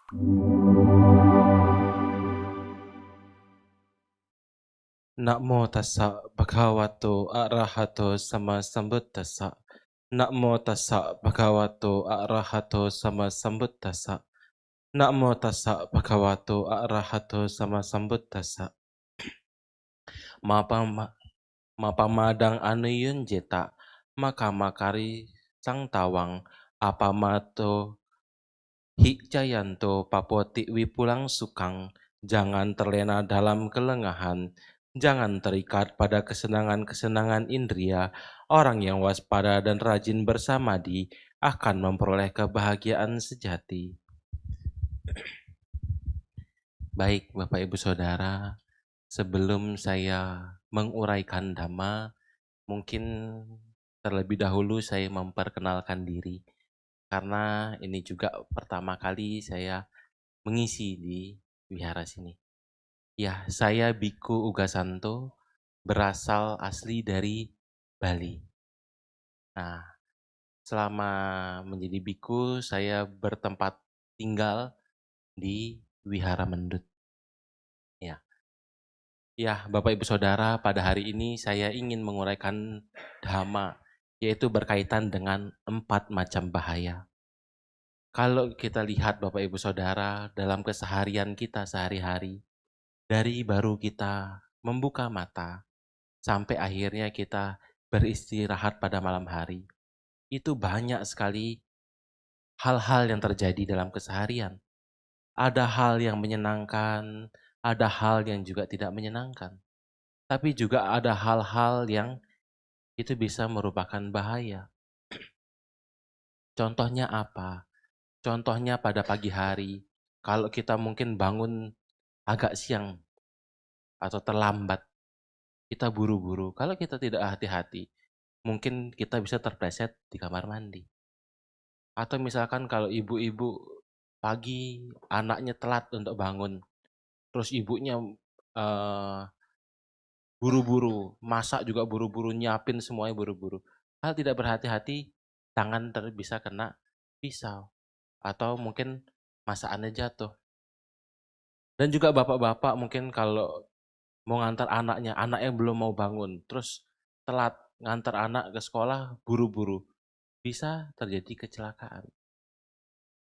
Namo tassa bhagavato arahato sama sambuddhassa. Namo tassa bhagavato arahato sama sambuddhassa. Namo tassa bhagavato arahato sama sambuddhassa. Mapamadang anuyun jeta maka makari sang tawang apamato hikjayanto papoti wipulang sukang. Jangan terlena dalam kelengahan, jangan terikat pada kesenangan-kesenangan indria. Orang yang waspada dan rajin bersamadi akan memperoleh kebahagiaan sejati. Baik Bapak Ibu Saudara, sebelum saya menguraikan Dhamma, mungkin terlebih dahulu saya memperkenalkan diri. Karena ini juga pertama kali saya mengisi di wihara sini. Ya, saya Biku Ugasanto, berasal asli dari Bali. Nah, selama menjadi biku, saya bertempat tinggal di Wihara Mendut. Ya, Bapak Ibu Saudara, pada hari ini saya ingin menguraikan Dhamma, yaitu berkaitan dengan 4 macam bahaya. Kalau kita lihat Bapak Ibu Saudara, dalam keseharian kita sehari-hari, dari baru kita membuka mata, sampai akhirnya kita beristirahat pada malam hari, itu banyak sekali hal-hal yang terjadi dalam keseharian. Ada hal yang menyenangkan, ada hal yang juga tidak menyenangkan. Tapi juga ada hal-hal yang itu bisa merupakan bahaya. Contohnya apa? Contohnya pada pagi hari, kalau kita mungkin bangun agak siang atau terlambat, kita buru-buru. Kalau kita tidak hati-hati, mungkin kita bisa terpleset di kamar mandi. Atau misalkan kalau ibu-ibu pagi anaknya telat untuk bangun, terus ibunya buru-buru, masak juga buru-buru, nyiapin semuanya buru-buru. Hal tidak berhati-hati, tangan bisa kena pisau. Atau mungkin masakannya jatuh. Dan juga bapak-bapak mungkin kalau mau ngantar anaknya belum mau bangun, terus telat ngantar anak ke sekolah buru-buru, bisa terjadi kecelakaan.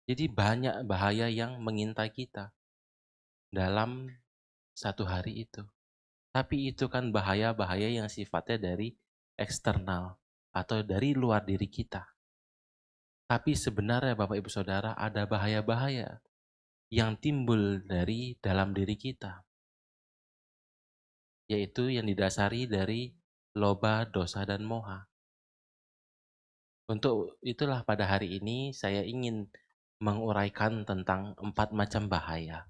Jadi banyak bahaya yang mengintai kita dalam satu hari itu. Tapi itu kan bahaya-bahaya yang sifatnya dari eksternal atau dari luar diri kita. Tapi sebenarnya Bapak Ibu Saudara ada bahaya-bahaya yang timbul dari dalam diri kita. Yaitu yang didasari dari loba, dosa, dan moha. Untuk itulah pada hari ini saya ingin menguraikan tentang 4 macam bahaya.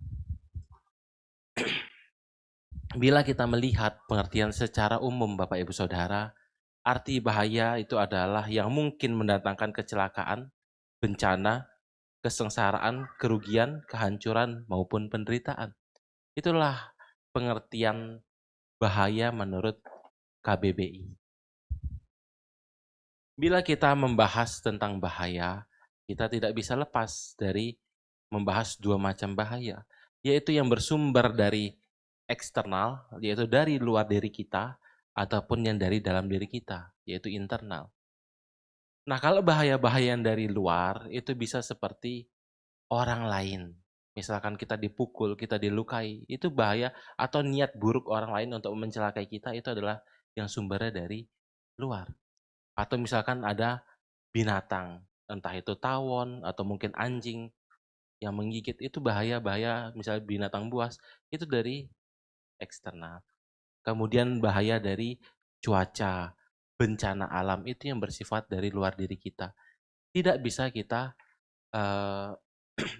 Bila kita melihat pengertian secara umum Bapak Ibu Saudara, arti bahaya itu adalah yang mungkin mendatangkan kecelakaan, bencana, kesengsaraan, kerugian, kehancuran, maupun penderitaan. Itulah pengertian bahaya menurut KBBI. Bila kita membahas tentang bahaya, kita tidak bisa lepas dari membahas 2 macam bahaya, yaitu yang bersumber dari eksternal, yaitu dari luar diri kita, ataupun yang dari dalam diri kita, yaitu internal. Nah, kalau bahaya-bahaya yang dari luar, itu bisa seperti orang lain. Misalkan kita dipukul, kita dilukai, itu bahaya, atau niat buruk orang lain untuk mencelakai kita, itu adalah yang sumbernya dari luar. Atau misalkan ada binatang, entah itu tawon atau mungkin anjing yang menggigit, itu bahaya-bahaya, misalnya binatang buas, itu dari eksternal. Kemudian bahaya dari cuaca, bencana alam, itu yang bersifat dari luar diri kita. Tidak bisa kita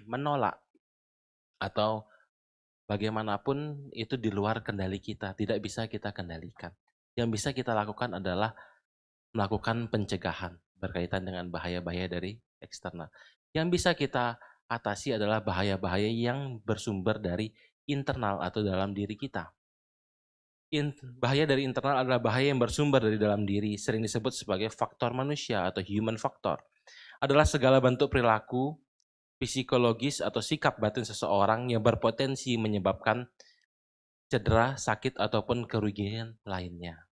menolak atau bagaimanapun itu di luar kendali kita, tidak bisa kita kendalikan. Yang bisa kita lakukan adalah melakukan pencegahan berkaitan dengan bahaya-bahaya dari eksternal. Yang bisa kita atasi adalah bahaya-bahaya yang bersumber dari internal atau dalam diri kita. Bahaya dari internal adalah bahaya yang bersumber dari dalam diri, sering disebut sebagai faktor manusia atau human factor. Adalah segala bentuk perilaku psikologis atau sikap batin seseorang yang berpotensi menyebabkan cedera, sakit, ataupun kerugian lainnya.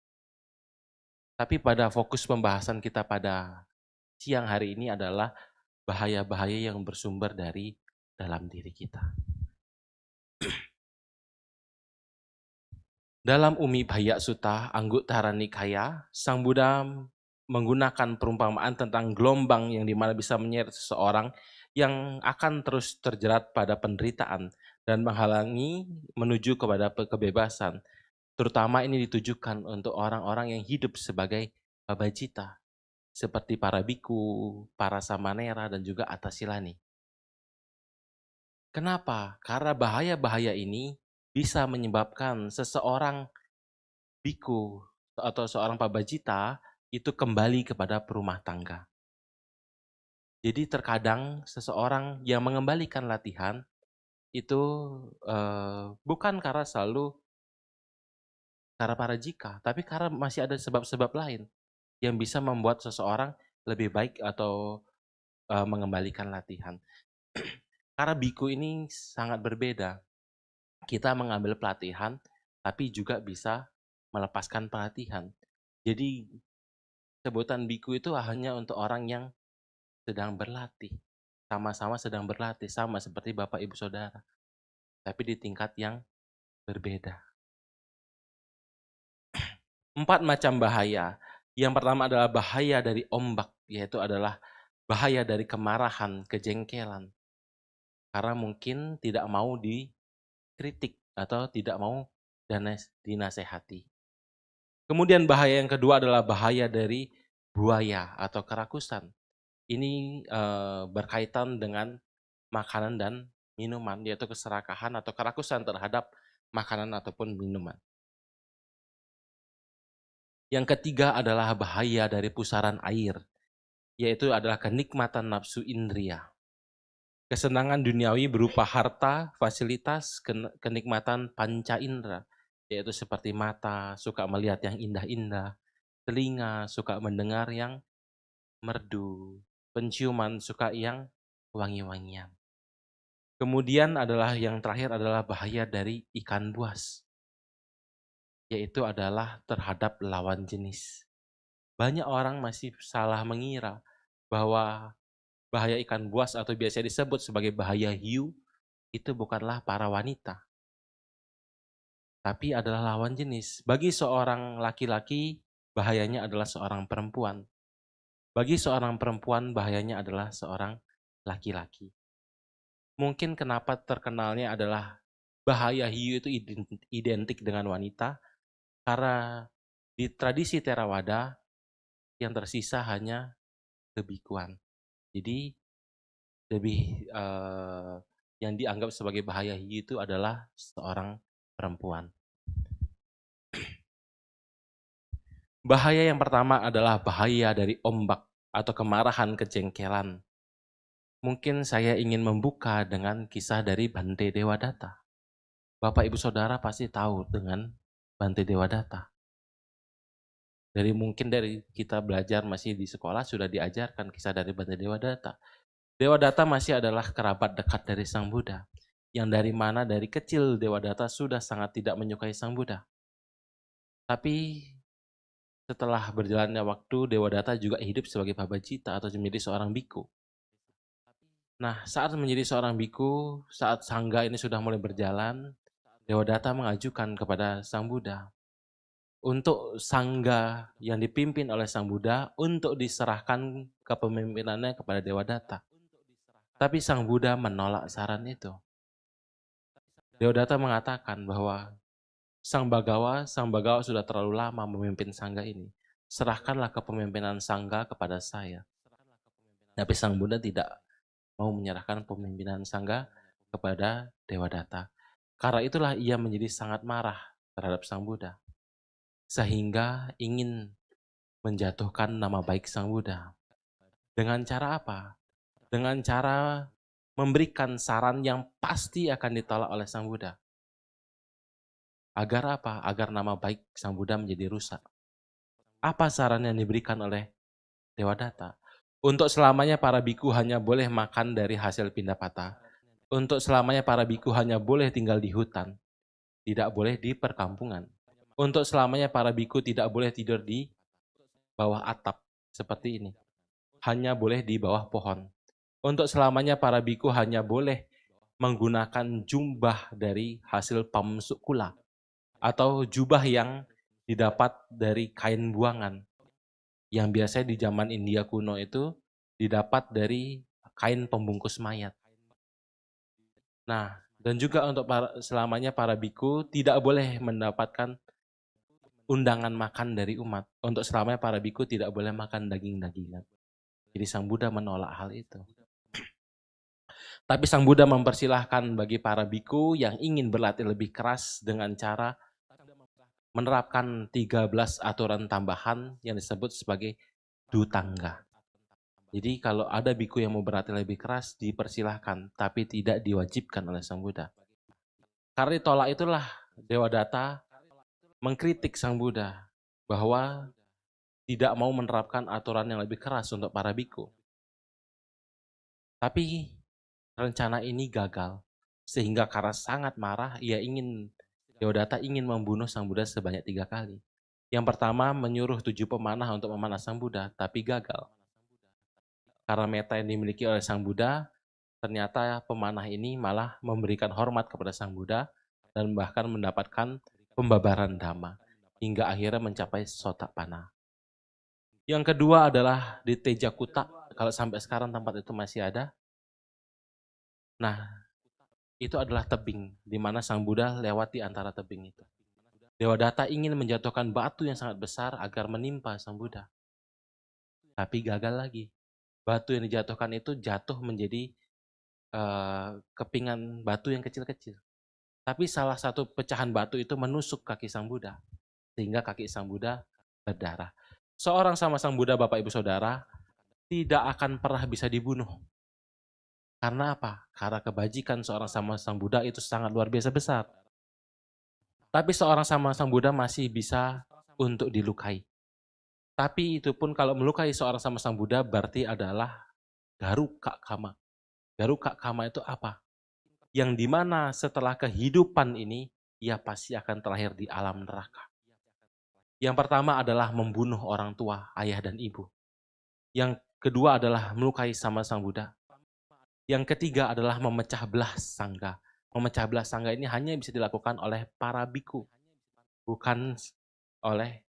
Tapi pada fokus pembahasan kita pada siang hari ini adalah bahaya-bahaya yang bersumber dari dalam diri kita. Dalam Umi Bhaya Sutta Anguttara Nikaya, Sang Buddha menggunakan perumpamaan tentang gelombang yang dimana bisa menyeret seseorang yang akan terus terjerat pada penderitaan dan menghalangi menuju kepada kebebasan. Terutama ini ditujukan untuk orang-orang yang hidup sebagai pabajita, seperti para biku, para samanera, dan juga atasilani. Kenapa? Karena bahaya-bahaya ini bisa menyebabkan seseorang biku atau seorang pabajita itu kembali kepada perumah tangga. Jadi terkadang seseorang yang mengembalikan latihan itu bukan karena selalu karena parajika, tapi karena masih ada sebab-sebab lain yang bisa membuat seseorang lebih baik atau mengembalikan latihan. Karena biku ini sangat berbeda. Kita mengambil pelatihan, tapi juga bisa melepaskan pelatihan. Jadi sebutan biku itu hanya untuk orang yang sedang berlatih. Sama-sama sedang berlatih, sama seperti Bapak Ibu Saudara. Tapi di tingkat yang berbeda. 4 macam bahaya. Yang pertama adalah bahaya dari ombak, yaitu adalah bahaya dari kemarahan, kejengkelan. Karena mungkin tidak mau dikritik atau tidak mau dinasehati. Kemudian bahaya yang kedua adalah bahaya dari buaya atau kerakusan. Ini berkaitan dengan makanan dan minuman, yaitu keserakahan atau kerakusan terhadap makanan ataupun minuman. Yang ketiga adalah bahaya dari pusaran air, yaitu adalah kenikmatan nafsu indria. Kesenangan duniawi berupa harta, fasilitas, kenikmatan panca indera, yaitu seperti mata, suka melihat yang indah-indah, telinga, suka mendengar yang merdu, penciuman, suka yang wangi-wangian. Kemudian adalah yang terakhir adalah bahaya dari ikan buas, yaitu adalah terhadap lawan jenis. Banyak orang masih salah mengira bahwa bahaya ikan buas atau biasa disebut sebagai bahaya hiu itu bukanlah para wanita, tapi adalah lawan jenis. Bagi seorang laki-laki, bahayanya adalah seorang perempuan. Bagi seorang perempuan, bahayanya adalah seorang laki-laki. Mungkin kenapa terkenalnya adalah bahaya hiu itu identik dengan wanita, karena di tradisi Theravada yang tersisa hanya kebikuan. Jadi lebih yang dianggap sebagai bahaya hiu itu adalah seorang perempuan. Bahaya yang pertama adalah bahaya dari ombak atau kemarahan, kejengkelan. Mungkin saya ingin membuka dengan kisah dari Bante Dewadatta. Bapak Ibu Saudara pasti tahu dengan Bante Dewadatta. Mungkin dari kita belajar masih di sekolah sudah diajarkan kisah dari Bante Dewadatta. Dewadatta masih adalah kerabat dekat dari Sang Buddha. Yang dari mana dari kecil Dewadatta sudah sangat tidak menyukai Sang Buddha. Tapi setelah berjalannya waktu, Dewadatta juga hidup sebagai pabajita atau menjadi seorang biku. Nah, saat menjadi seorang biku, saat sangga ini sudah mulai berjalan, Dewadatta mengajukan kepada Sang Buddha untuk sangga yang dipimpin oleh Sang Buddha untuk diserahkan kepemimpinannya kepada Dewadatta. Tapi Sang Buddha menolak saran itu. Dewadatta mengatakan bahwa Sang Bagawa sudah terlalu lama memimpin sangga ini. Serahkanlah kepemimpinan sangga kepada saya. Tapi Sang Buddha tidak mau menyerahkan pemimpinan sangga kepada Dewadatta. Karena itulah ia menjadi sangat marah terhadap Sang Buddha. Sehingga ingin menjatuhkan nama baik Sang Buddha. Dengan cara apa? Dengan cara memberikan saran yang pasti akan ditolak oleh Sang Buddha. Agar apa? Agar nama baik Sang Buddha menjadi rusak. Apa saran yang diberikan oleh Dewadatta? Untuk selamanya para biku hanya boleh makan dari hasil pindapata. Untuk selamanya para biku hanya boleh tinggal di hutan, tidak boleh di perkampungan. Untuk selamanya para biku tidak boleh tidur di bawah atap seperti ini, hanya boleh di bawah pohon. Untuk selamanya para biku hanya boleh menggunakan jubah dari hasil pamsuk kula, atau jubah yang didapat dari kain buangan, yang biasanya di zaman India kuno itu didapat dari kain pembungkus mayat. Nah, dan juga untuk selamanya para biku tidak boleh mendapatkan undangan makan dari umat. Untuk selamanya para biku tidak boleh makan daging-dagingan. Jadi Sang Buddha menolak hal itu. Tapi Sang Buddha mempersilahkan bagi para biku yang ingin berlatih lebih keras dengan cara menerapkan 13 aturan tambahan yang disebut sebagai dutangga. Jadi kalau ada biku yang mau berlatih lebih keras, dipersilahkan, tapi tidak diwajibkan oleh Sang Buddha. Karena ditolak itulah Dewadatta mengkritik Sang Buddha bahwa tidak mau menerapkan aturan yang lebih keras untuk para biku. Tapi rencana ini gagal, sehingga karena sangat marah, Dewadatta ingin membunuh Sang Buddha sebanyak 3 kali. Yang pertama menyuruh 7 pemanah untuk memanah Sang Buddha, tapi gagal. Karena meta yang dimiliki oleh Sang Buddha, ternyata pemanah ini malah memberikan hormat kepada Sang Buddha dan bahkan mendapatkan pembabaran Dhamma, hingga akhirnya mencapai Sotapanna. Yang kedua adalah di Tejakuta, kalau sampai sekarang tempat itu masih ada. Nah, itu adalah tebing, di mana Sang Buddha lewat di antara tebing itu. Dewadatta ingin menjatuhkan batu yang sangat besar agar menimpa Sang Buddha. Tapi gagal lagi. Batu yang dijatuhkan itu jatuh menjadi kepingan batu yang kecil-kecil. Tapi salah satu pecahan batu itu menusuk kaki Sang Buddha, sehingga kaki Sang Buddha berdarah. Seorang sama Sang Buddha, Bapak Ibu Saudara, tidak akan pernah bisa dibunuh. Karena apa? Karena kebajikan seorang sama Sang Buddha itu sangat luar biasa besar. Tapi seorang sama Sang Buddha masih bisa untuk dilukai. Tapi itu pun kalau melukai seorang sama Sang Buddha berarti adalah Garuka Kama. Garuka Kama itu apa? Yang dimana setelah kehidupan ini, ia pasti akan terlahir di alam neraka. Yang pertama adalah membunuh orang tua, ayah dan ibu. Yang kedua adalah melukai sama Sang Buddha. Yang ketiga adalah memecah belah sangga. Memecah belah sangga ini hanya bisa dilakukan oleh para biku, bukan oleh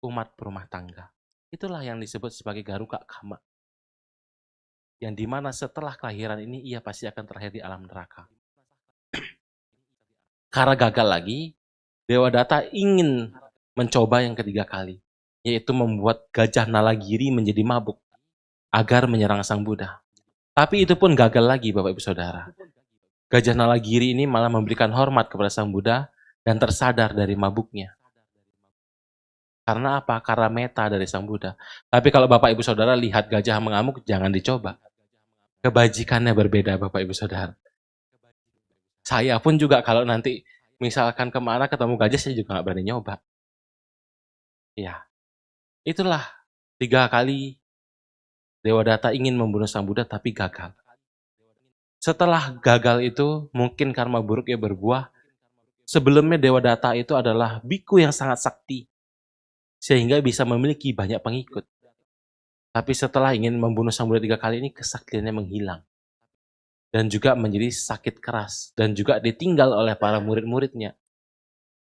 umat berumah tangga. Itulah yang disebut sebagai Garuka Kama. Yang dimana setelah kelahiran ini, ia pasti akan terlahir di alam neraka. Karena gagal lagi, Dewadatta ingin mencoba yang ketiga kali, yaitu membuat gajah Nalagiri menjadi mabuk agar menyerang Sang Buddha. Tapi itu pun gagal lagi, Bapak Ibu Saudara. Gajah Nalagiri ini malah memberikan hormat kepada Sang Buddha dan tersadar dari mabuknya. Karena apa? Karena meta dari Sang Buddha. Tapi kalau Bapak Ibu Saudara lihat gajah mengamuk, jangan dicoba. Kebajikannya berbeda, Bapak Ibu Saudara. Saya pun juga kalau nanti misalkan kemana ketemu gajah, saya juga nggak berani nyoba. Ya, itulah 3 kali Dewadatta ingin membunuh Sang Buddha tapi gagal. Setelah gagal itu, mungkin karma buruknya berbuah. Sebelumnya Dewadatta itu adalah biku yang sangat sakti, sehingga bisa memiliki banyak pengikut. Tapi setelah ingin membunuh Sang Buddha 3 kali ini, kesaktiannya menghilang. Dan juga menjadi sakit keras. Dan juga ditinggal oleh para murid-muridnya.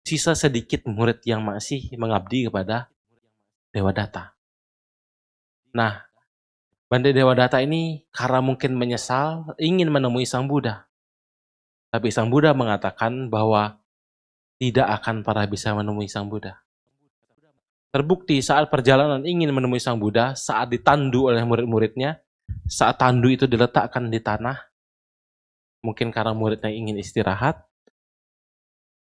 Sisa sedikit murid yang masih mengabdi kepada Dewadatta. Nah, Bante Dewadatta ini karena mungkin menyesal, ingin menemui Sang Buddha. Tapi Sang Buddha mengatakan bahwa tidak akan pernah bisa menemui Sang Buddha. Terbukti saat perjalanan ingin menemui Sang Buddha, saat ditandu oleh murid-muridnya, saat tandu itu diletakkan di tanah, mungkin karena muridnya ingin istirahat,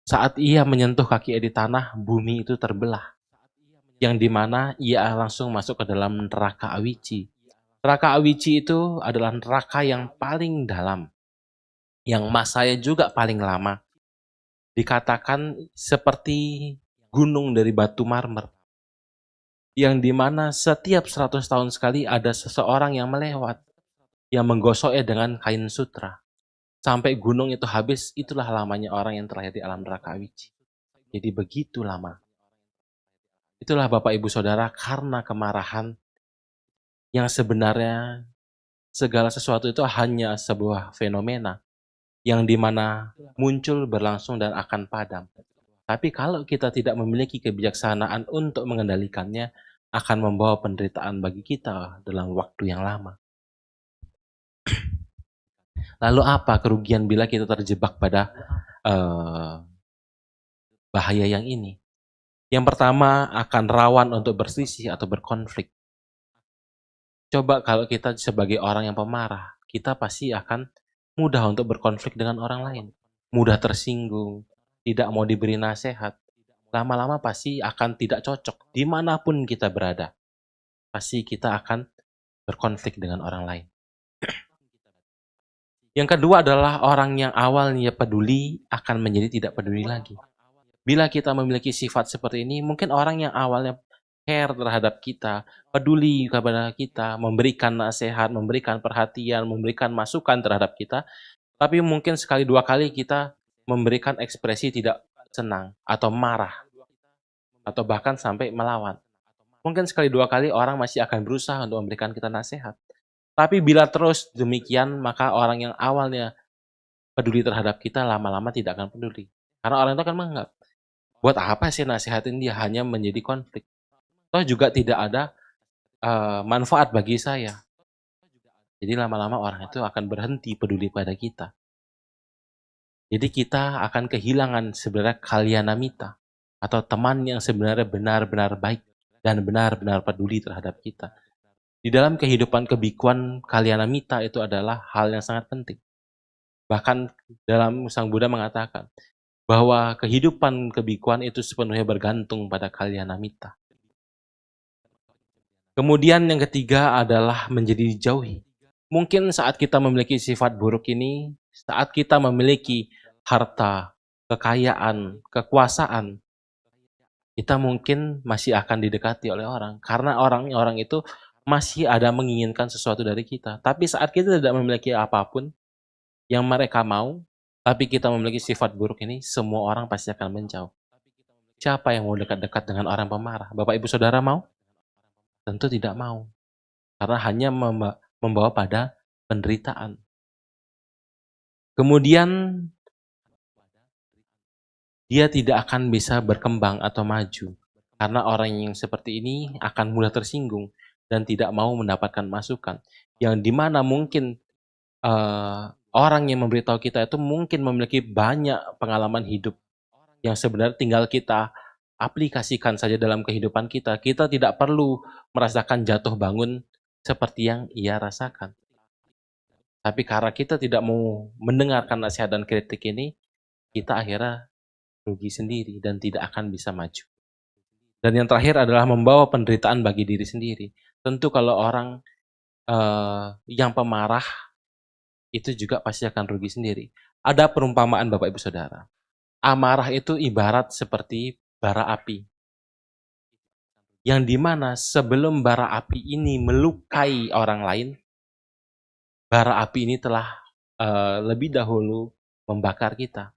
saat ia menyentuh kaki di tanah, bumi itu terbelah. Yang dimana ia langsung masuk ke dalam neraka Awici. Neraka Awici itu adalah neraka yang paling dalam, yang masanya juga paling lama. Dikatakan seperti gunung dari batu marmer. yang dimana setiap 100 tahun sekali ada seseorang yang melewat, yang menggosoknya dengan kain sutra. Sampai gunung itu habis, itulah lamanya orang yang terlahir di alam neraka Awici. Jadi begitu lama. Itulah Bapak Ibu Saudara, karena kemarahan yang sebenarnya segala sesuatu itu hanya sebuah fenomena yang dimana muncul, berlangsung, dan akan padam. Tapi kalau kita tidak memiliki kebijaksanaan untuk mengendalikannya, akan membawa penderitaan bagi kita dalam waktu yang lama. Lalu apa kerugian bila kita terjebak pada bahaya yang ini? Yang pertama, akan rawan untuk berselisih atau berkonflik. Coba kalau kita sebagai orang yang pemarah, kita pasti akan mudah untuk berkonflik dengan orang lain. Mudah tersinggung, tidak mau diberi nasihat. Lama-lama pasti akan tidak cocok. Dimanapun kita berada, pasti kita akan berkonflik dengan orang lain. Yang kedua adalah orang yang awalnya peduli akan menjadi tidak peduli lagi. Bila kita memiliki sifat seperti ini, mungkin orang yang awalnya care terhadap kita, peduli kepada kita, memberikan nasihat, memberikan perhatian, memberikan masukan terhadap kita, tapi mungkin sekali dua kali kita memberikan ekspresi tidak senang atau marah, atau bahkan sampai melawan. Mungkin sekali dua kali orang masih akan berusaha untuk memberikan kita nasihat. Tapi bila terus demikian, maka orang yang awalnya peduli terhadap kita lama-lama tidak akan peduli. Karena orang itu akan menganggap, buat apa sih nasihatin dia, hanya menjadi konflik. Toh juga tidak ada manfaat bagi saya. Jadi lama-lama orang itu akan berhenti peduli pada kita. Jadi kita akan kehilangan sebenarnya kalyanamita atau teman yang sebenarnya benar-benar baik dan benar-benar peduli terhadap kita. Di dalam kehidupan kebikuan, kalyanamita itu adalah hal yang sangat penting. Bahkan dalam Sang Buddha mengatakan bahwa kehidupan kebikuan itu sepenuhnya bergantung pada kalyanamita. Kemudian yang ketiga adalah menjadi dijauhi. Mungkin saat kita memiliki sifat buruk ini, saat kita memiliki harta, kekayaan, kekuasaan, kita mungkin masih akan didekati oleh orang. Karena orang-orang itu masih ada menginginkan sesuatu dari kita. Tapi saat kita tidak memiliki apapun yang mereka mau, tapi kita memiliki sifat buruk ini, semua orang pasti akan menjauh. Siapa yang mau dekat-dekat dengan orang pemarah? Bapak Ibu Saudara mau? Tentu tidak mau. Karena hanya membawa pada penderitaan. Kemudian dia tidak akan bisa berkembang atau maju. Karena orang yang seperti ini akan mudah tersinggung dan tidak mau mendapatkan masukan. Yang dimana mungkin orang yang memberitahu kita itu mungkin memiliki banyak pengalaman hidup yang sebenarnya tinggal kita aplikasikan saja dalam kehidupan kita. Kita tidak perlu merasakan jatuh bangun seperti yang ia rasakan. Tapi karena kita tidak mau mendengarkan nasihat dan kritik ini, kita akhirnya rugi sendiri dan tidak akan bisa maju. Dan yang terakhir adalah membawa penderitaan bagi diri sendiri. Tentu kalau orang yang pemarah itu juga pasti akan rugi sendiri. Ada perumpamaan Bapak Ibu Saudara. Amarah itu ibarat seperti bara api. Yang dimana sebelum bara api ini melukai orang lain, bara api ini telah lebih dahulu membakar kita.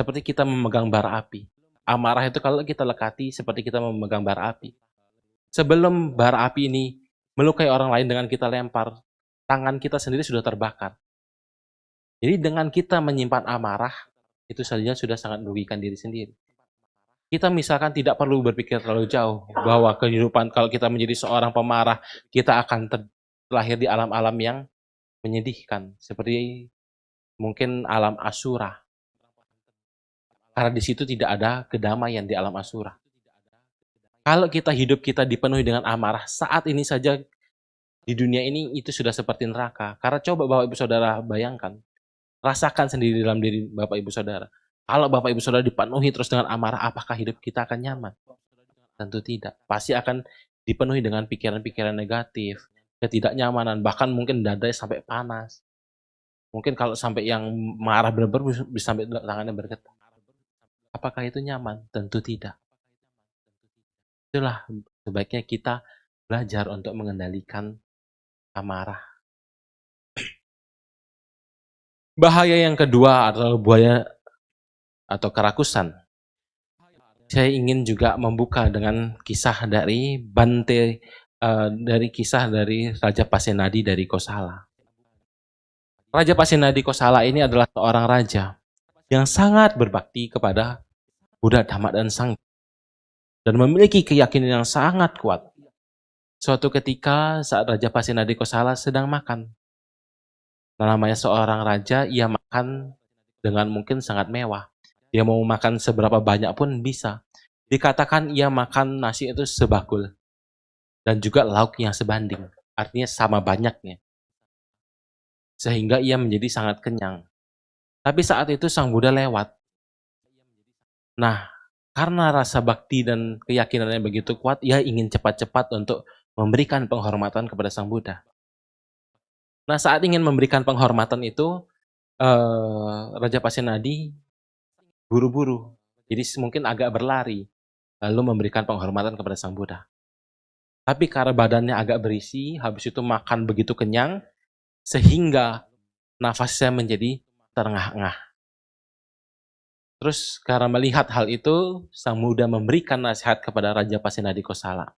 Seperti kita memegang bara api. Amarah itu kalau kita lekati seperti kita memegang bara api. Sebelum bara api ini melukai orang lain dengan kita lempar, tangan kita sendiri sudah terbakar. Jadi dengan kita menyimpan amarah, itu saja sudah sangat merugikan diri sendiri. Kita misalkan tidak perlu berpikir terlalu jauh bahwa kehidupan kalau kita menjadi seorang pemarah, kita akan terlahir di alam-alam yang menyedihkan, seperti mungkin alam Asura. Karena di situ tidak ada kedamaian di alam Asura. Kalau hidup kita dipenuhi dengan amarah, saat ini saja di dunia ini itu sudah seperti neraka. Karena coba Bapak Ibu Saudara bayangkan, rasakan sendiri dalam diri Bapak Ibu Saudara. Kalau Bapak Ibu Saudara dipenuhi terus dengan amarah, apakah hidup kita akan nyaman? Tentu tidak. Pasti akan dipenuhi dengan pikiran-pikiran negatif, ketidaknyamanan, bahkan mungkin dadanya sampai panas. Mungkin kalau sampai yang marah benar-benar bisa sampai tangannya bergetar. Apakah itu nyaman? Tentu tidak. Itulah sebaiknya kita belajar untuk mengendalikan amarah. Bahaya yang kedua adalah buaya atau kerakusan. Saya ingin juga membuka dengan kisah dari kisah dari Raja Pasenadi dari Kosala. Raja Pasenadi Kosala ini adalah seorang raja yang sangat berbakti kepada Buddha, Dhamma, dan Sangha dan memiliki keyakinan yang sangat kuat. Suatu ketika saat Raja Pasenadi Kosala sedang makan, namanya seorang raja, ia makan dengan mungkin sangat mewah. Dia mau makan seberapa banyak pun bisa. Dikatakan ia makan nasi itu sebakul dan juga lauk yang sebanding, artinya sama banyaknya, sehingga ia menjadi sangat kenyang. Tapi saat itu Sang Buddha lewat. Nah, karena rasa bakti dan keyakinannya begitu kuat, ia ingin cepat-cepat untuk memberikan penghormatan kepada Sang Buddha. Nah, saat ingin memberikan penghormatan itu, Raja Pasenadi buru-buru, jadi mungkin agak berlari, lalu memberikan penghormatan kepada Sang Buddha. Tapi karena badannya agak berisi, habis itu makan begitu kenyang, sehingga nafasnya menjadi terengah-engah. Terus karena melihat hal itu, Sang Buddha memberikan nasihat kepada Raja Pasenadi Kosala.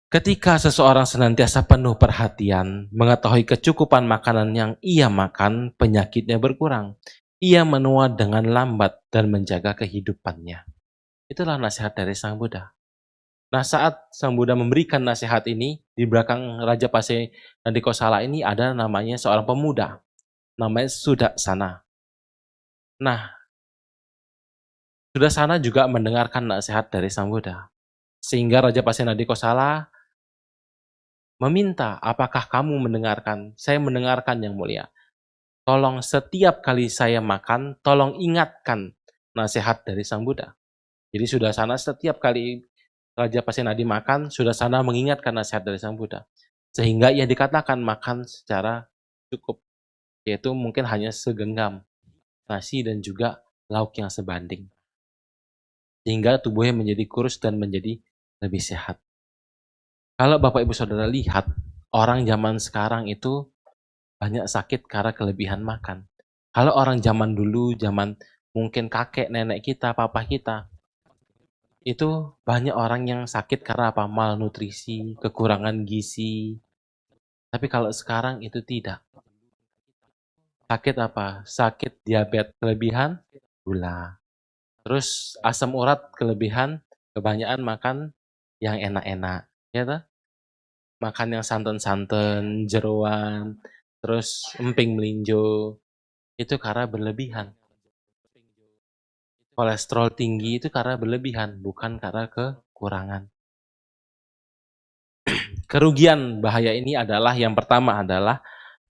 Ketika seseorang senantiasa penuh perhatian, mengetahui kecukupan makanan yang ia makan, penyakitnya berkurang. Ia menua dengan lambat dan menjaga kehidupannya. Itulah nasihat dari Sang Buddha. Nah, saat Sang Buddha memberikan nasihat ini, di belakang Raja Pasenadi Kosala ini ada namanya seorang pemuda, namanya Sudarsana. Nah, Sudarsana juga mendengarkan nasihat dari Sang Buddha. Sehingga Raja Pasenadi Kosala meminta, apakah kamu mendengarkan? Saya mendengarkan yang mulia. Tolong setiap kali saya makan, tolong ingatkan nasihat dari Sang Buddha. Jadi Sudarsana setiap kali Raja Pasenadi makan, Sudarsana mengingatkan nasihat dari Sang Buddha. Sehingga ia dikatakan makan secara cukup, yaitu mungkin hanya segenggam nasi dan juga lauk yang sebanding. Sehingga tubuhnya menjadi kurus dan menjadi lebih sehat. Kalau Bapak Ibu Saudara lihat, orang zaman sekarang itu banyak sakit karena kelebihan makan. Kalau orang zaman dulu, zaman mungkin kakek, nenek kita, papa kita, itu banyak orang yang sakit karena apa? Malnutrisi, kekurangan gizi. Tapi kalau sekarang itu tidak. Sakit apa? Sakit diabetes kelebihan gula. Terus asam urat kelebihan, kebanyakan makan yang enak-enak. Ya toh? Makan yang santan-santan, jeroan, terus emping melinjo, itu karena berlebihan. Kolesterol tinggi itu karena berlebihan, bukan karena kekurangan. Kerugian bahaya ini adalah, yang pertama adalah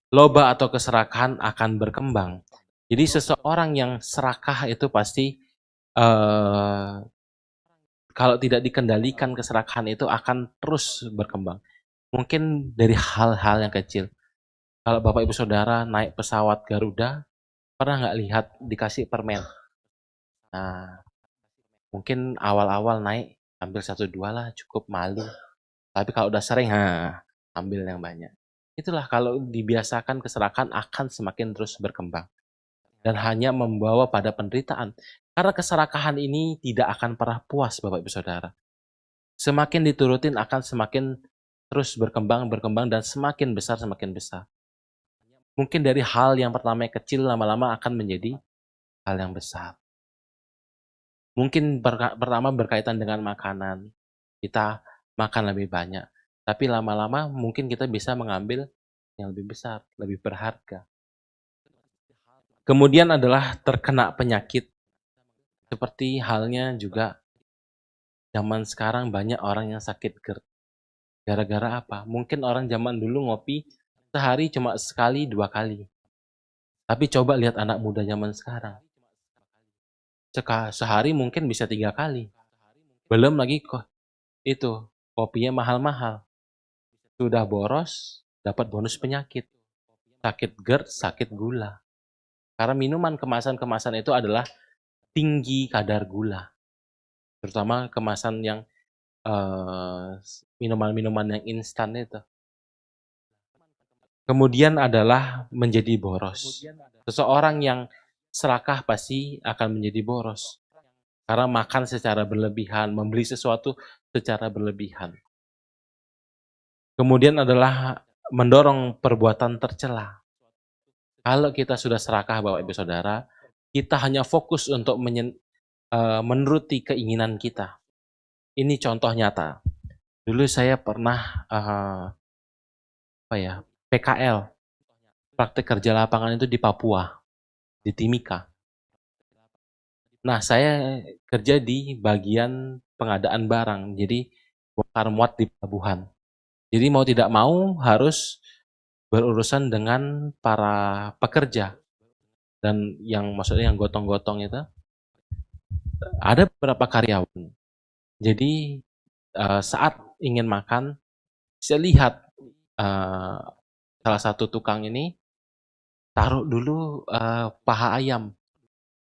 loba atau keserakahan akan berkembang. Jadi seseorang yang serakah itu pasti kalau tidak dikendalikan, keserakahan itu akan terus berkembang. Mungkin dari hal-hal yang kecil. Kalau Bapak Ibu Saudara naik pesawat Garuda, pernah nggak lihat dikasih permen? Nah, mungkin awal-awal naik, ambil 1-2 lah, cukup malu. Tapi kalau udah sering, ambil yang banyak. Itulah kalau dibiasakan, keserakahan akan semakin terus berkembang. Dan hanya membawa pada penderitaan. Karena keserakahan ini tidak akan pernah puas Bapak Ibu Saudara. Semakin diturutin akan semakin terus berkembang, dan semakin besar, semakin besar. Mungkin dari hal yang pertama yang kecil, lama-lama akan menjadi hal yang besar. Mungkin pertama berkaitan dengan makanan. Kita makan lebih banyak. Tapi lama-lama mungkin kita bisa mengambil yang lebih besar, lebih berharga. Kemudian adalah terkena penyakit. Seperti halnya juga zaman sekarang banyak orang yang sakit GERD. Gara-gara apa? Mungkin orang zaman dulu ngopi sehari cuma sekali, 2 kali. Tapi coba lihat anak muda zaman sekarang. Sehari mungkin bisa 3 kali. Belum lagi itu, kopinya mahal-mahal. Sudah boros, dapat bonus penyakit. Sakit GERD, sakit gula. Karena minuman kemasan-kemasan itu adalah tinggi kadar gula. Terutama kemasan yang minuman-minuman yang instan itu. Kemudian adalah menjadi boros. Seseorang yang serakah pasti akan menjadi boros. Karena makan secara berlebihan, membeli sesuatu secara berlebihan. Kemudian adalah mendorong perbuatan tercela. Kalau kita sudah serakah, Bapak Ibu Saudara, kita hanya fokus untuk menuruti keinginan kita. Ini contoh nyata. Dulu saya pernah PKL, praktek kerja lapangan itu di Papua, di Timika. Nah, saya kerja di bagian pengadaan barang, jadi bongkar muat di pelabuhan. Jadi mau tidak mau harus berurusan dengan para pekerja. Dan yang maksudnya yang gotong-gotong itu, ada beberapa karyawan. Jadi saat ingin makan, saya lihat salah satu tukang ini taruh dulu paha ayam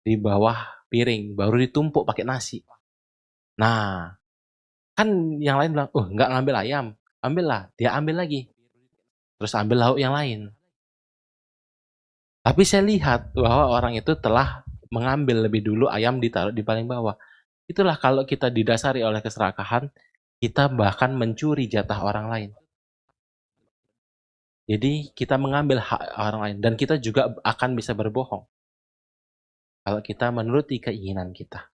di bawah piring, baru ditumpuk pakai nasi. Nah, kan yang lain bilang, oh nggak ngambil ayam, ambillah. Dia ambil lagi, terus ambil lauk yang lain. Tapi saya lihat bahwa orang itu telah mengambil lebih dulu ayam ditaruh di paling bawah. Itulah kalau kita didasari oleh keserakahan, kita bahkan mencuri jatah orang lain. Jadi kita mengambil hak orang lain dan kita juga akan bisa berbohong kalau kita menuruti keinginan kita.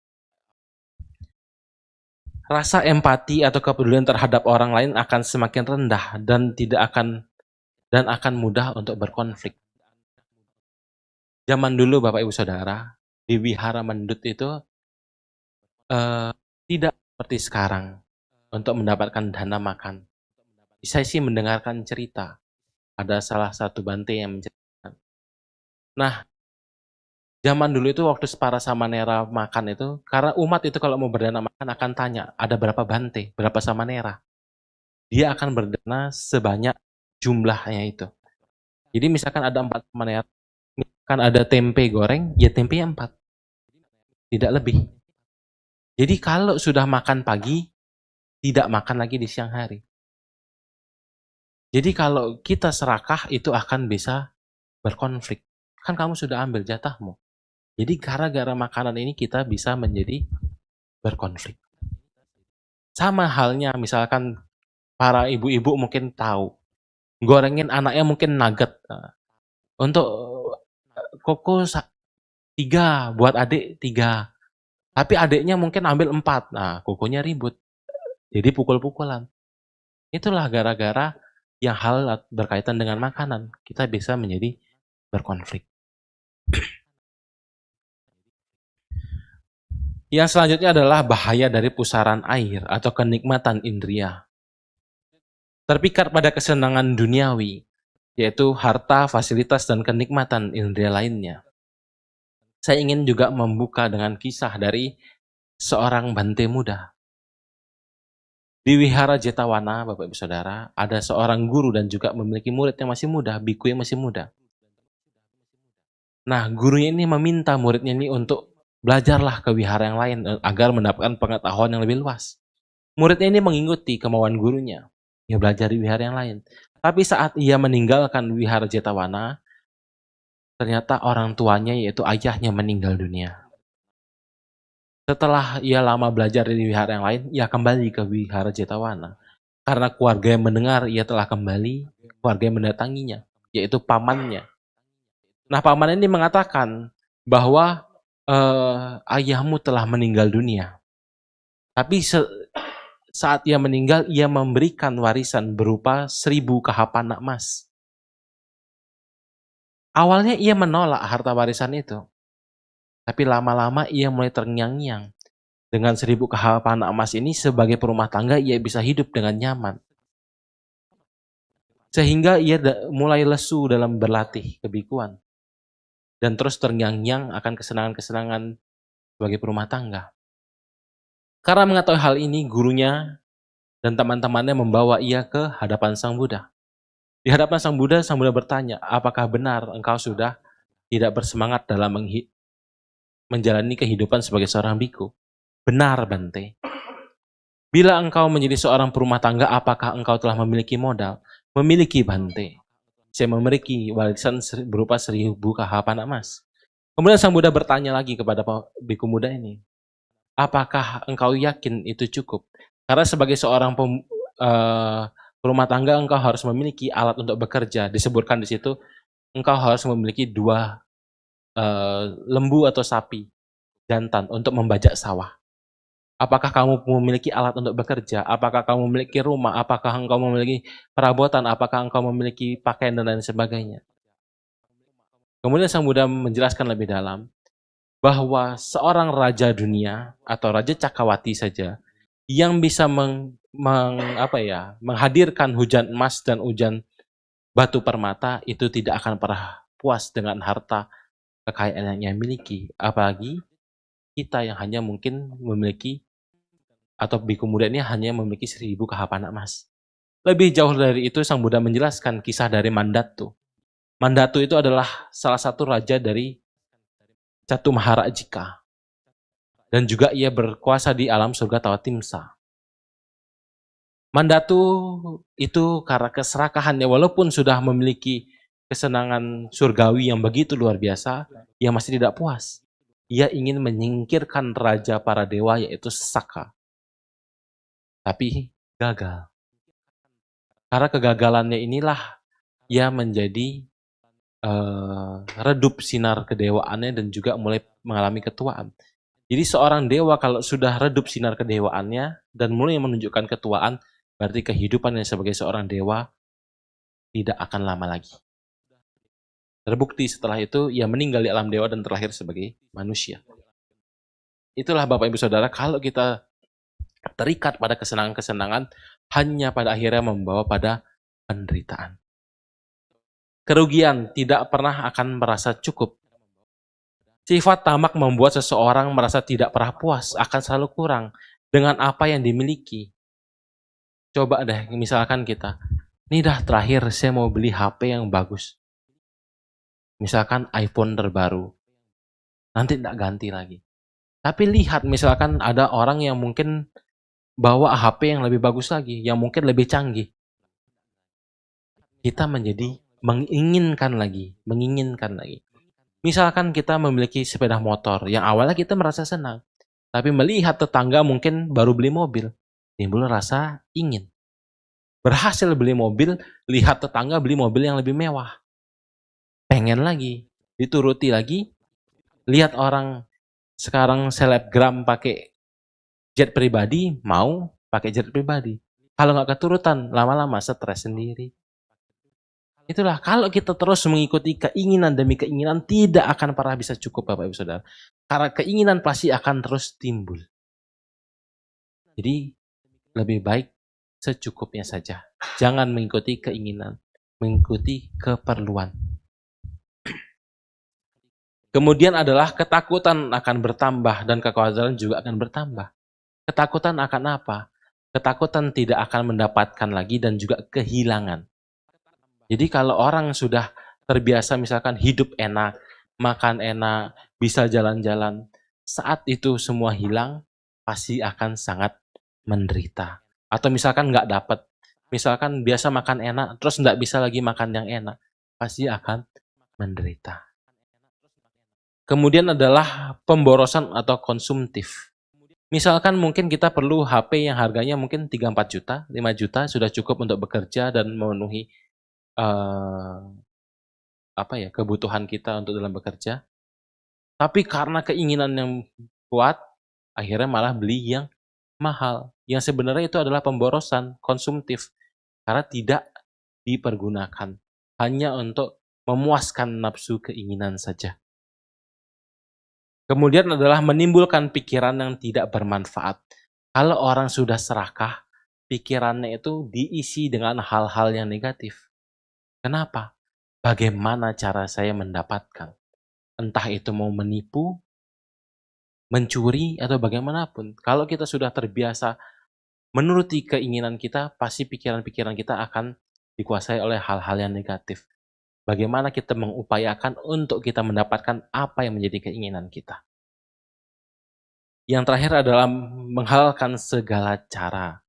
Rasa empati atau kepedulian terhadap orang lain akan semakin rendah dan akan mudah untuk berkonflik. Zaman dulu Bapak Ibu Saudara, di wihara Mendut itu tidak seperti sekarang untuk mendapatkan dana makan. Saya sih mendengarkan cerita, ada salah satu bante yang menceritakan. Nah, zaman dulu itu waktu para samanera makan itu, karena umat itu kalau mau berdana makan akan tanya, ada berapa bante, berapa samanera. Dia akan berdana sebanyak jumlahnya itu. Jadi misalkan ada 4 samanera, misalkan ada tempe goreng, ya tempenya 4. Tidak lebih. Jadi kalau sudah makan pagi, tidak makan lagi di siang hari. Jadi kalau kita serakah itu akan bisa berkonflik. Kan kamu sudah ambil jatahmu. Jadi gara-gara makanan ini kita bisa menjadi berkonflik. Sama halnya misalkan para ibu-ibu mungkin tahu, gorengin anaknya mungkin nugget. Untuk koko 3, buat adik 3. Tapi adiknya mungkin ambil 4. Nah, kokonya ribut. Jadi pukul-pukulan. Itulah gara-gara yang hal berkaitan dengan makanan. Kita bisa menjadi berkonflik. Yang selanjutnya adalah bahaya dari pusaran air atau kenikmatan indria. Terpikat pada kesenangan duniawi, yaitu harta, fasilitas, dan kenikmatan indria lainnya. Saya ingin juga membuka dengan kisah dari seorang bante muda. Di Wihara Jetawana, Bapak Ibu Saudara, ada seorang guru dan juga memiliki murid yang masih muda, biku yang masih muda. Nah, gurunya ini meminta muridnya ini untuk belajarlah ke wihara yang lain agar mendapatkan pengetahuan yang lebih luas. Muridnya ini mengikuti kemauan gurunya. Ia belajar di wihara yang lain. Tapi saat ia meninggalkan Wihara Jetawana, ternyata orang tuanya yaitu ayahnya meninggal dunia. Setelah ia lama belajar di wihara yang lain, ia kembali ke Wihara Jetawana. Karena keluarga yang mendengar ia telah kembali, keluarga yang mendatanginya, yaitu pamannya. Nah, paman ini mengatakan bahwa ayahmu telah meninggal dunia. Tapi saat ia meninggal, ia memberikan warisan berupa 1000 kahapan emas. Awalnya ia menolak harta warisan itu. Tapi lama-lama ia mulai terngiang-ngiang. Dengan 1000 kahapan emas ini sebagai perumah tangga ia bisa hidup dengan nyaman. Sehingga ia mulai lesu dalam berlatih kebikuan. Dan terus terngiang-ngiang akan kesenangan-kesenangan sebagai perumah tangga. Karena mengetahui hal ini, gurunya dan teman-temannya membawa ia ke hadapan Sang Buddha. Di hadapan Sang Buddha bertanya, apakah benar engkau sudah tidak bersemangat dalam menjalani kehidupan sebagai seorang biku? Benar, Bante. Bila engkau menjadi seorang perumah tangga, apakah engkau telah memiliki modal? Memiliki bante. Saya memiliki warisan berupa 1000 kahapan emas. Kemudian Sang Buddha bertanya lagi kepada biku muda ini, apakah engkau yakin itu cukup? Karena sebagai seorang rumah tangga, engkau harus memiliki alat untuk bekerja. Disebutkan di situ, engkau harus memiliki 2 lembu atau sapi jantan untuk membajak sawah. Apakah kamu memiliki alat untuk bekerja? Apakah kamu memiliki rumah? Apakah engkau memiliki perabotan? Apakah engkau memiliki pakaian dan lain sebagainya? Kemudian Sang Buddha menjelaskan lebih dalam bahwa seorang raja dunia atau raja Cakrawati saja yang bisa menghadirkan hujan emas dan hujan batu permata itu tidak akan pernah puas dengan harta kekayaan yang ia miliki. Apalagi kita yang hanya mungkin memiliki, atau biku muda ini hanya memiliki 1000 kahapan emas. Lebih jauh dari itu, Sang Buddha menjelaskan kisah dari Mandatu. Mandatu itu adalah salah satu raja dari Catumharajika. Dan juga ia berkuasa di alam surga Tawatimsa. Mandatu itu karena keserakahannya, walaupun sudah memiliki kesenangan surgawi yang begitu luar biasa, ia masih tidak puas. Ia ingin menyingkirkan raja para dewa, yaitu Saka. Tapi gagal. Karena kegagalannya inilah ia menjadi redup sinar kedewaannya dan juga mulai mengalami ketuaan. Jadi seorang dewa kalau sudah redup sinar kedewaannya dan mulai menunjukkan ketuaan, berarti kehidupannya sebagai seorang dewa tidak akan lama lagi. Terbukti setelah itu ia meninggal di alam dewa dan terlahir sebagai manusia. Itulah Bapak Ibu Saudara, kalau kita terikat pada kesenangan-kesenangan, hanya pada akhirnya membawa pada penderitaan. Kerugian tidak pernah akan merasa cukup. Sifat tamak membuat seseorang merasa tidak pernah puas, akan selalu kurang dengan apa yang dimiliki. Coba deh, misalkan kita, ini dah terakhir saya mau beli HP yang bagus. Misalkan iPhone terbaru. Nanti tidak ganti lagi. Tapi lihat misalkan ada orang yang mungkin bawa HP yang lebih bagus lagi, yang mungkin lebih canggih. Kita menjadi menginginkan lagi. Misalkan kita memiliki sepeda motor yang awalnya kita merasa senang, tapi melihat tetangga mungkin baru beli mobil, timbul rasa ingin. Berhasil beli mobil, lihat tetangga beli mobil yang lebih mewah. Pengen lagi, dituruti lagi, lihat orang sekarang selebgram pakai jet pribadi, mau pakai jet pribadi. Kalau nggak keturutan, lama-lama stres sendiri. Itulah, kalau kita terus mengikuti keinginan demi keinginan, tidak akan pernah bisa cukup Bapak Ibu Saudara. Karena keinginan pasti akan terus timbul. Jadi, lebih baik secukupnya saja. Jangan mengikuti keinginan, mengikuti keperluan. Kemudian adalah ketakutan akan bertambah dan kekhawatiran juga akan bertambah. Ketakutan akan apa? Ketakutan tidak akan mendapatkan lagi dan juga kehilangan. Jadi kalau orang sudah terbiasa misalkan hidup enak, makan enak, bisa jalan-jalan, saat itu semua hilang, pasti akan sangat menderita. Atau misalkan nggak dapat, misalkan biasa makan enak, terus nggak bisa lagi makan yang enak, pasti akan menderita. Kemudian adalah pemborosan atau konsumtif. Misalkan mungkin kita perlu HP yang harganya mungkin 3-4 juta, 5 juta sudah cukup untuk bekerja dan memenuhi kebutuhan kita untuk dalam bekerja. Tapi karena keinginan yang kuat, akhirnya malah beli yang mahal. Yang sebenarnya itu adalah pemborosan konsumtif. Karena tidak dipergunakan. Hanya untuk memuaskan nafsu keinginan saja. Kemudian adalah menimbulkan pikiran yang tidak bermanfaat. Kalau orang sudah serakah, pikirannya itu diisi dengan hal-hal yang negatif. Kenapa? Bagaimana cara saya mendapatkan? Entah itu mau menipu, mencuri, atau bagaimanapun. Kalau kita sudah terbiasa menuruti keinginan kita, pasti pikiran-pikiran kita akan dikuasai oleh hal-hal yang negatif. Bagaimana kita mengupayakan untuk kita mendapatkan apa yang menjadi keinginan kita. Yang terakhir adalah menghalalkan segala cara.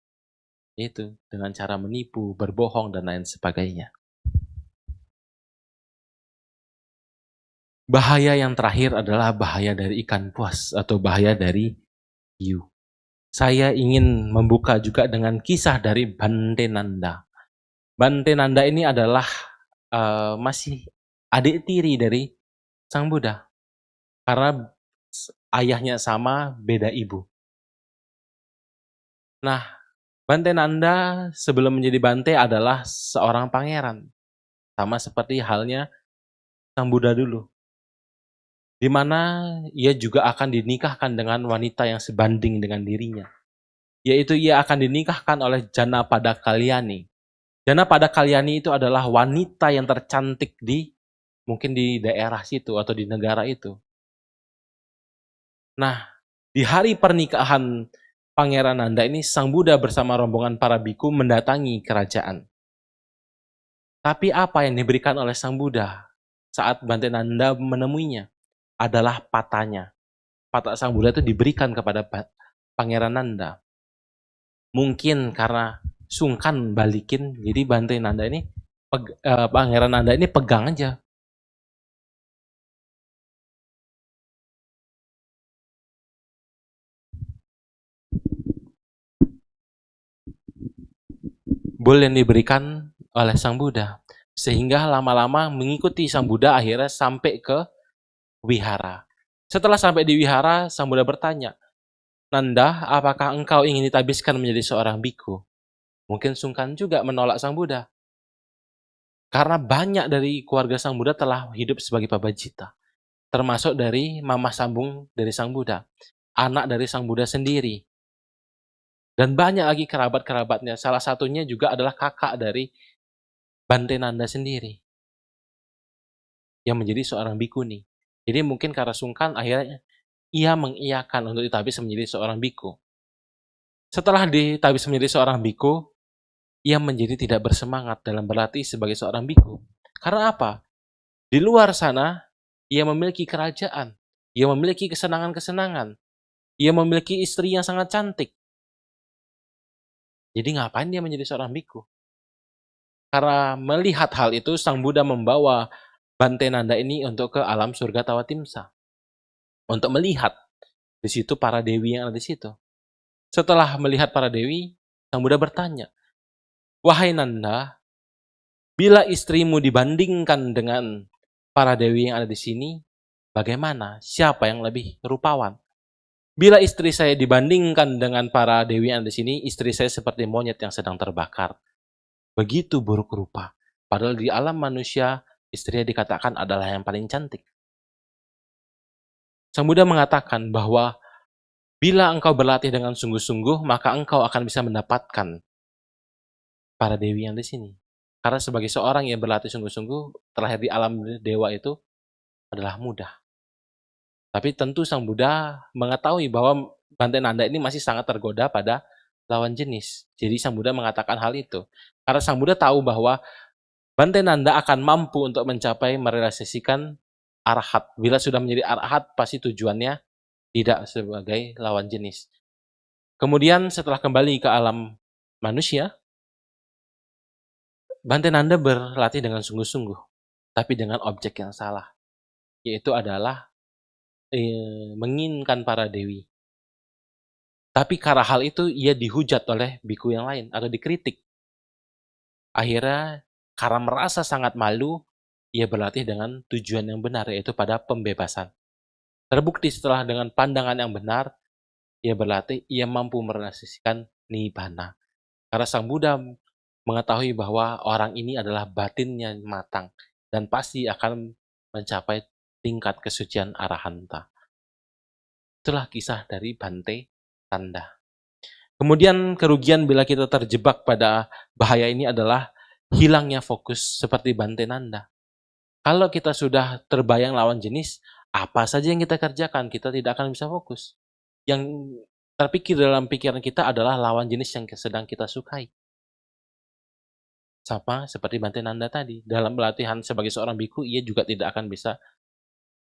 Itu dengan cara menipu, berbohong, dan lain sebagainya. Bahaya yang terakhir adalah bahaya dari ikan puas atau bahaya dari hiu. Saya ingin membuka juga dengan kisah dari Bante Nanda. Bante Nanda ini adalah masih adik tiri dari Sang Buddha. Karena ayahnya sama, beda ibu. Nah, Bante Nanda sebelum menjadi Bante adalah seorang pangeran. Sama seperti halnya Sang Buddha dulu. Di mana ia juga akan dinikahkan dengan wanita yang sebanding dengan dirinya. Yaitu ia akan dinikahkan oleh Janapada Kalyani. Janapada Kalyani itu adalah wanita yang tercantik mungkin di daerah situ atau di negara itu. Nah, di hari pernikahan Pangeran Nanda ini, Sang Buddha bersama rombongan para biku mendatangi kerajaan. Tapi apa yang diberikan oleh Sang Buddha saat Bante Nanda menemuinya adalah patanya. Patah Sang Buddha itu diberikan kepada Pangeran Nanda. Mungkin karena sungkan balikin, jadi Bante Nanda ini, Pangeran Nanda ini pegang aja. Bowl yang diberikan oleh Sang Buddha. Sehingga lama-lama mengikuti Sang Buddha akhirnya sampai ke wihara. Setelah sampai di wihara, Sang Buddha bertanya, Nanda, apakah engkau ingin ditabiskan menjadi seorang biku? Mungkin sungkan juga menolak Sang Buddha. Karena banyak dari keluarga Sang Buddha telah hidup sebagai pabajita. Termasuk dari mama sambung dari Sang Buddha. Anak dari Sang Buddha sendiri. Dan banyak lagi kerabat-kerabatnya. Salah satunya juga adalah kakak dari Bante Nanda sendiri. Yang menjadi seorang bikuni. Jadi mungkin karena sungkan akhirnya ia mengiyakan untuk ditabis menjadi seorang biku. Setelah ditabis menjadi seorang biku, ia menjadi tidak bersemangat dalam berlatih sebagai seorang biku. Karena apa? Di luar sana, ia memiliki kerajaan. Ia memiliki kesenangan-kesenangan. Ia memiliki istri yang sangat cantik. Jadi ngapain dia menjadi seorang biku? Karena melihat hal itu, Sang Buddha membawa Bante Nanda ini untuk ke alam surga Tawatimsa. Untuk melihat di situ para dewi yang ada di situ. Setelah melihat para dewi, Sang Buddha bertanya, wahai Nanda, bila istrimu dibandingkan dengan para dewi yang ada di sini, bagaimana? Siapa yang lebih rupawan? Bila istri saya dibandingkan dengan para dewi yang ada di sini, istri saya seperti monyet yang sedang terbakar. Begitu buruk rupa. Padahal di alam manusia, istrinya dikatakan adalah yang paling cantik. Sang Buddha mengatakan bahwa bila engkau berlatih dengan sungguh-sungguh, maka engkau akan bisa mendapatkan para dewi yang di sini. Karena sebagai seorang yang berlatih sungguh-sungguh, terlahir di alam dewa itu adalah mudah. Tapi tentu Sang Buddha mengetahui bahwa Bante Nanda ini masih sangat tergoda pada lawan jenis. Jadi Sang Buddha mengatakan hal itu. Karena Sang Buddha tahu bahwa Bante Nanda akan mampu untuk mencapai merealisasikan arahat. Bila sudah menjadi arahat, pasti tujuannya tidak sebagai lawan jenis. Kemudian setelah kembali ke alam manusia, Bante Nanda berlatih dengan sungguh-sungguh, tapi dengan objek yang salah, yaitu adalah menginginkan para dewi. Tapi karena hal itu ia dihujat oleh biku yang lain atau dikritik. Akhirnya karena merasa sangat malu, ia berlatih dengan tujuan yang benar, yaitu pada pembebasan. Terbukti setelah dengan pandangan yang benar, ia berlatih, ia mampu merealisasikan nibbana. Karena Sang Buddha mengetahui bahwa orang ini adalah batinnya matang dan pasti akan mencapai tingkat kesucian arahanta. Itulah kisah dari Bante Nanda. Kemudian kerugian bila kita terjebak pada bahaya ini adalah hilangnya fokus seperti Bante Nanda. Kalau kita sudah terbayang lawan jenis, apa saja yang kita kerjakan, kita tidak akan bisa fokus. Yang terpikir dalam pikiran kita adalah lawan jenis yang sedang kita sukai. Sama seperti Bante Nanda tadi, dalam pelatihan sebagai seorang biku, ia juga tidak akan bisa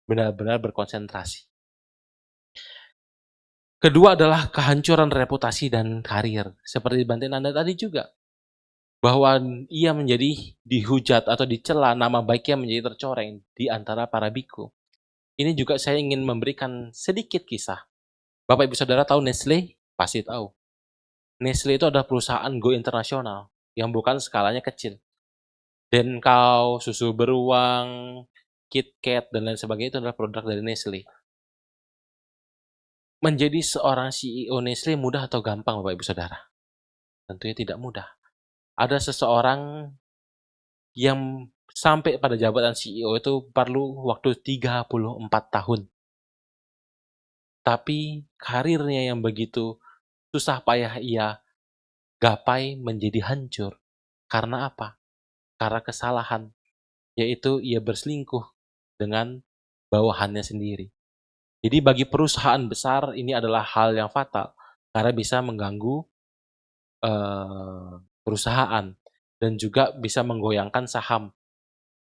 benar-benar berkonsentrasi. Kedua adalah kehancuran reputasi dan karir. Seperti Bante Nanda tadi juga. Bahwa ia menjadi dihujat atau dicela, nama baiknya menjadi tercoreng di antara para biku. Ini juga saya ingin memberikan sedikit kisah. Bapak Ibu Saudara tahu Nestle? Pasti tahu. Nestle itu adalah perusahaan go internasional yang bukan skalanya kecil. Denkau, susu beruang, KitKat, dan lain sebagainya itu adalah produk dari Nestle. Menjadi seorang CEO Nestle mudah atau gampang Bapak Ibu Saudara? Tentunya tidak mudah. Ada seseorang yang sampai pada jabatan CEO itu perlu waktu 34 tahun. Tapi karirnya yang begitu susah payah ia gapai menjadi hancur. Karena apa? Karena kesalahan, yaitu ia berselingkuh dengan bawahannya sendiri. Jadi bagi perusahaan besar ini adalah hal yang fatal karena bisa mengganggu perusahaan dan juga bisa menggoyangkan saham.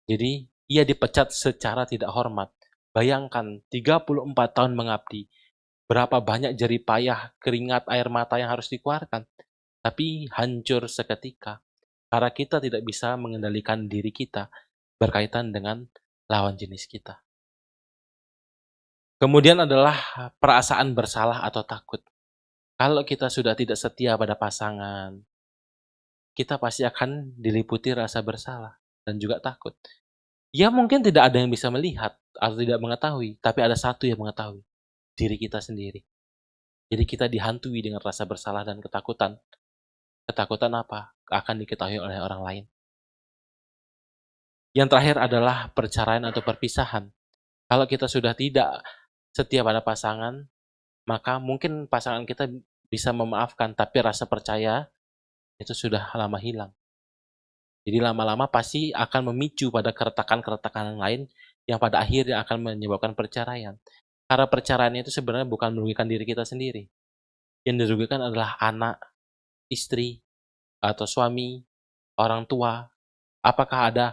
Jadi ia dipecat secara tidak hormat. Bayangkan 34 tahun mengabdi, berapa banyak jerih payah, keringat, air mata yang harus dikeluarkan. Tapi hancur seketika karena kita tidak bisa mengendalikan diri kita berkaitan dengan lawan jenis kita. Kemudian adalah perasaan bersalah atau takut. Kalau kita sudah tidak setia pada pasangan, kita pasti akan diliputi rasa bersalah dan juga takut. Ya mungkin tidak ada yang bisa melihat atau tidak mengetahui, tapi ada satu yang mengetahui, diri kita sendiri. Jadi kita dihantui dengan rasa bersalah dan ketakutan. Ketakutan apa? Akan diketahui oleh orang lain. Yang terakhir adalah perceraian atau perpisahan. Kalau kita sudah tidak setia pada pasangan, maka mungkin pasangan kita bisa memaafkan, tapi rasa percaya itu sudah lama hilang. Jadi lama-lama pasti akan memicu pada keretakan-keretakan yang lain yang pada akhirnya akan menyebabkan perceraian. Karena perceraian itu sebenarnya bukan merugikan diri kita sendiri. Yang dirugikan adalah anak, istri, atau suami, orang tua. Apakah ada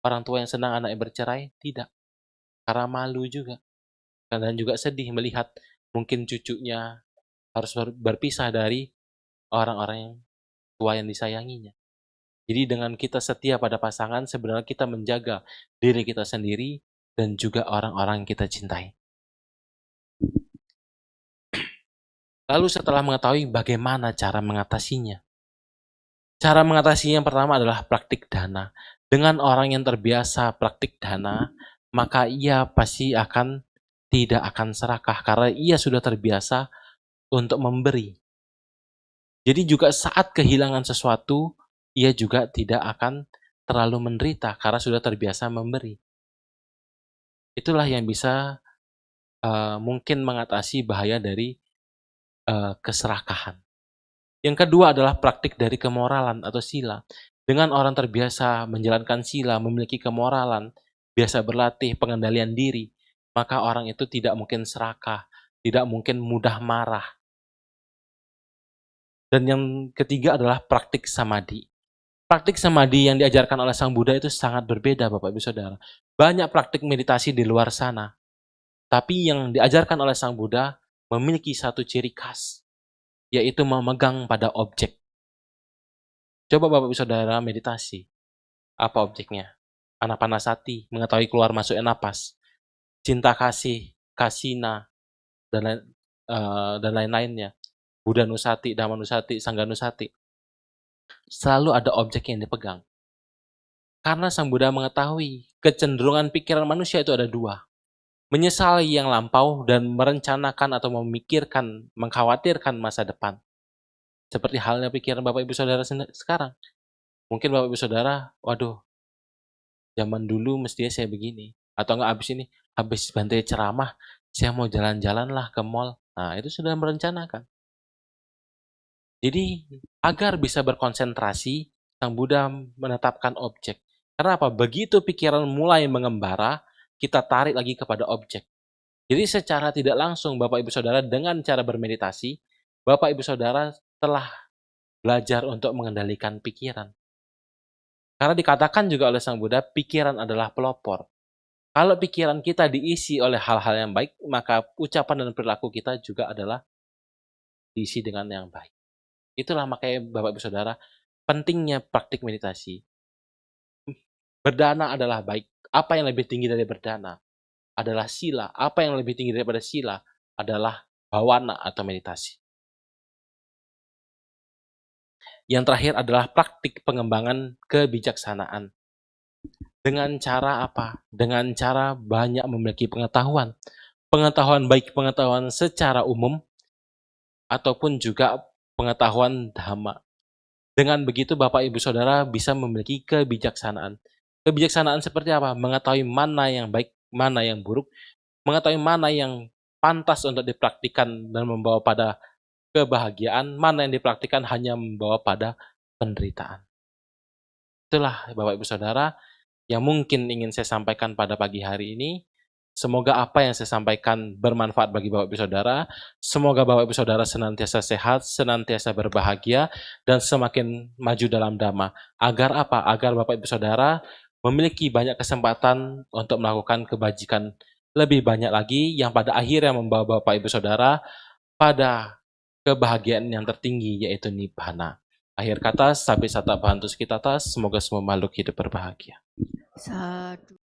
orang tua yang senang anaknya bercerai? Tidak. Karena malu juga. Dan juga sedih melihat mungkin cucunya harus berpisah dari orang-orang yang tua yang disayanginya. Jadi dengan kita setia pada pasangan, sebenarnya kita menjaga diri kita sendiri dan juga orang-orang yang kita cintai. Lalu setelah mengetahui bagaimana cara mengatasinya. Cara mengatasinya yang pertama adalah praktik dana. Dengan orang yang terbiasa praktik dana, maka ia pasti tidak akan serakah karena ia sudah terbiasa untuk memberi. Jadi juga saat kehilangan sesuatu, ia juga tidak akan terlalu menderita karena sudah terbiasa memberi. Itulah yang bisa mungkin mengatasi bahaya dari keserakahan. Yang kedua adalah praktik dari kemoralan atau sila. Dengan orang terbiasa menjalankan sila, memiliki kemoralan, biasa berlatih pengendalian diri, maka orang itu tidak mungkin serakah, tidak mungkin mudah marah. Dan yang ketiga adalah praktik samadhi. Praktik samadhi yang diajarkan oleh Sang Buddha itu sangat berbeda, Bapak Ibu Saudara. Banyak praktik meditasi di luar sana. Tapi yang diajarkan oleh Sang Buddha memiliki satu ciri khas, yaitu memegang pada objek. Coba Bapak Ibu Saudara meditasi. Apa objeknya? Anapanasati, mengetahui keluar masuknya napas. Cinta kasih, kasina, dan lain-lainnya. Buddha Nusati, Dhamma Nusati, Sangga Nusati. Selalu ada objek yang dipegang. Karena Sang Buddha mengetahui kecenderungan pikiran manusia itu ada dua. Menyesali yang lampau dan merencanakan atau memikirkan, mengkhawatirkan masa depan. Seperti halnya pikiran Bapak Ibu Saudara sekarang. Mungkin Bapak Ibu Saudara, waduh, zaman dulu mestinya saya begini. Atau enggak habis Bante ceramah, saya mau jalan-jalan lah ke mall. Nah, itu sudah merencanakan. Jadi, agar bisa berkonsentrasi, Sang Buddha menetapkan objek. Karena apa? Begitu pikiran mulai mengembara, kita tarik lagi kepada objek. Jadi secara tidak langsung Bapak Ibu Saudara dengan cara bermeditasi, Bapak Ibu Saudara telah belajar untuk mengendalikan pikiran. Karena dikatakan juga oleh Sang Buddha, pikiran adalah pelopor. Kalau pikiran kita diisi oleh hal-hal yang baik, maka ucapan dan perilaku kita juga adalah diisi dengan yang baik. Itulah makanya Bapak Ibu Saudara, pentingnya praktik meditasi. Berdana adalah baik. Apa yang lebih tinggi dari berdana adalah sila. Apa yang lebih tinggi daripada sila adalah bawana atau meditasi. Yang terakhir adalah praktik pengembangan kebijaksanaan. Dengan cara apa? Dengan cara banyak memiliki pengetahuan. Pengetahuan baik pengetahuan secara umum ataupun juga pengetahuan dhamma. Dengan begitu Bapak Ibu Saudara bisa memiliki kebijaksanaan. Kebijaksanaan seperti apa? Mengetahui mana yang baik, mana yang buruk, mengetahui mana yang pantas untuk dipraktikkan dan membawa pada kebahagiaan, mana yang dipraktikkan hanya membawa pada penderitaan. Itulah Bapak Ibu Saudara yang mungkin ingin saya sampaikan pada pagi hari ini. Semoga apa yang saya sampaikan bermanfaat bagi Bapak Ibu Saudara. Semoga Bapak Ibu Saudara senantiasa sehat, senantiasa berbahagia, dan semakin maju dalam dhamma. Agar apa? Agar Bapak Ibu Saudara memiliki banyak kesempatan untuk melakukan kebajikan lebih banyak lagi, yang pada akhirnya membawa Bapak Ibu Saudara pada kebahagiaan yang tertinggi, yaitu Nibbana. Akhir kata, sabi sata bahantus kita tas, semoga semua makhluk hidup berbahagia. Satu.